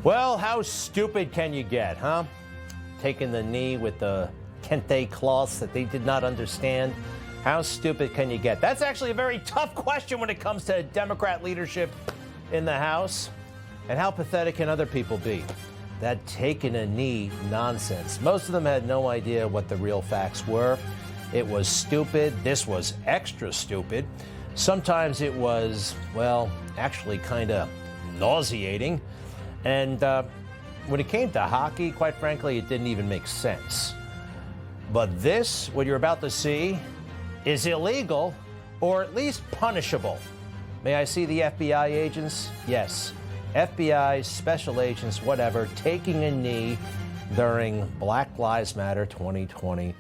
Well, how stupid can you get, huh? Taking the knee with the kente cloths that they did not understand. How stupid can you get? That's actually a very tough question when it comes to Democrat leadership in the House. And how pathetic can other people be? That taking a knee nonsense. Most of them had no idea what the real facts were. It was stupid. This was extra stupid. Sometimes it was, well, actually kind of nauseating. And when it came to hockey, quite frankly, it didn't even make sense. But this, what you're about to see, is illegal, or at least punishable. May I see the FBI agents? Yes. FBI, special agents, whatever, taking a knee during Black Lives Matter 2020.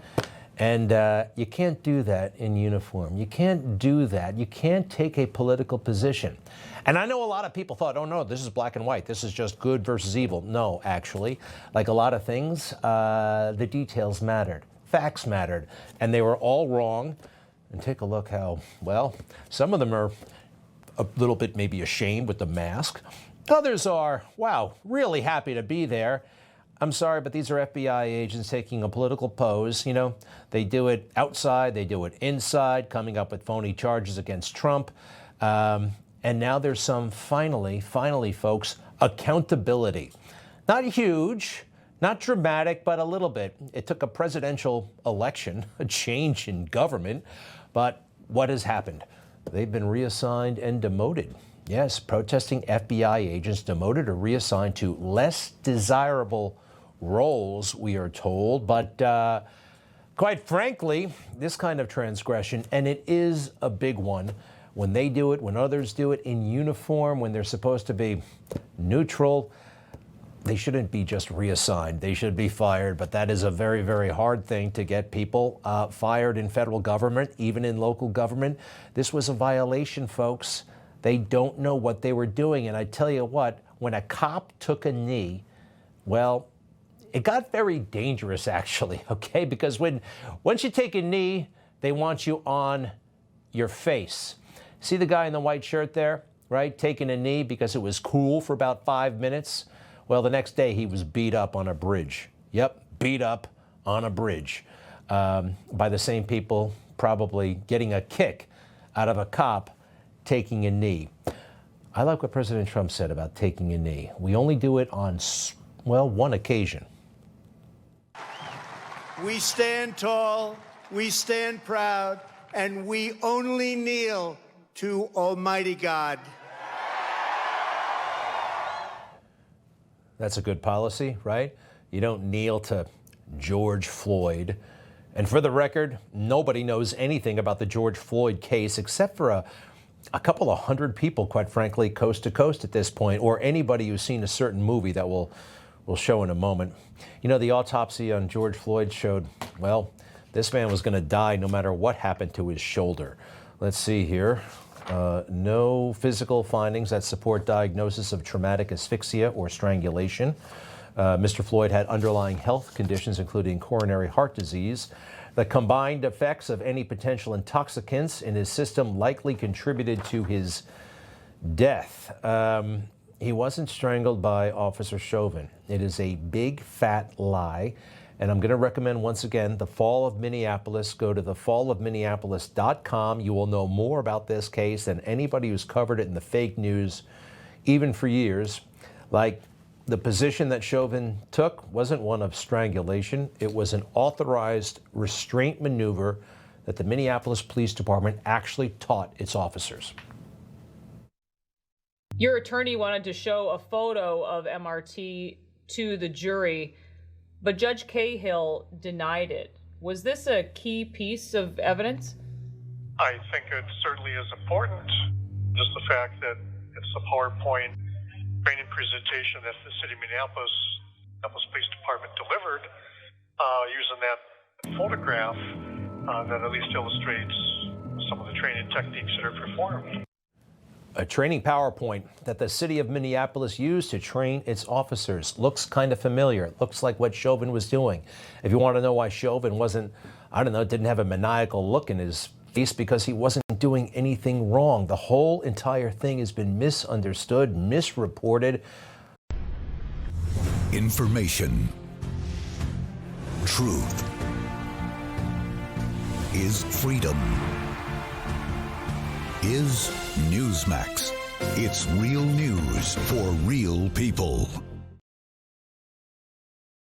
And you can't do that in uniform. You can't do that. You can't take a political position. And I know a lot of people thought, oh, no, this is black and white. This is just good versus evil. No, actually, like a lot of things, the details mattered. Facts mattered. And they were all wrong. And take a look how, well, some of them are a little bit maybe ashamed with the mask. Others are, wow, really happy to be there. I'm sorry, but these are FBI agents taking a political pose. You know, they do it outside, they do it inside, coming up with phony charges against Trump. And now there's some, finally, folks, accountability. Not huge, not dramatic, but a little bit. It took a presidential election, a change in government. But what has happened? They've been reassigned and demoted. Yes, protesting FBI agents demoted or reassigned to less desirable roles, we are told. But quite frankly, this kind of transgression, and it is a big one, when they do it, when others do it in uniform, when they're supposed to be neutral, they shouldn't be just reassigned. They should be fired. But that is a very, very hard thing to get people fired in federal government, even in local government. This was a violation, folks. They don't know what they were doing. And I tell you what, when a cop took a knee, well, it got very dangerous, actually, okay? Because once you take a knee, they want you on your face. See the guy in the white shirt there, right? Taking a knee because it was cool for about 5 minutes. Well, the next day he was beat up on a bridge. Yep, beat up on a bridge by the same people, probably getting a kick out of a cop taking a knee. I like what President Trump said about taking a knee. We only do it on, well, one occasion. We stand tall, we stand proud, and we only kneel to Almighty God. That's a good policy, right? You don't kneel to George Floyd. And for the record, nobody knows anything about the George Floyd case except for a couple of hundred people, quite frankly, coast to coast at this point, or anybody who's seen a certain movie that we'll show in a moment. You know, the autopsy on George Floyd showed, well, this man was going to die no matter what happened to his shoulder. Let's see here. No physical findings that support diagnosis of traumatic asphyxia or strangulation. Mr. Floyd had underlying health conditions, including coronary heart disease. The combined effects of any potential intoxicants in his system likely contributed to his death. He wasn't strangled by Officer Chauvin. It is a big, fat lie. And I'm going to recommend, once again, The Fall of Minneapolis. Go to thefallofminneapolis.com. You will know more about this case than anybody who's covered it in the fake news, even for years. Like, the position that Chauvin took wasn't one of strangulation. It was an authorized restraint maneuver that the Minneapolis Police Department actually taught its officers. Your attorney wanted to show a photo of MRT to the jury, but Judge Cahill denied it. Was this a key piece of evidence? I think it certainly is important. Just the fact that it's a PowerPoint training presentation that the city of Minneapolis Police Department delivered, using that photograph that at least illustrates some of the training techniques that are performed. A training PowerPoint that the city of Minneapolis used to train its officers. Looks kind of familiar. It looks like what Chauvin was doing. If you want to know why Chauvin wasn't, I don't know, didn't have a maniacal look in his face, because he wasn't doing anything wrong. The whole entire thing has been misunderstood, misreported. Information. Truth is freedom. Is Newsmax. It's real news for real people.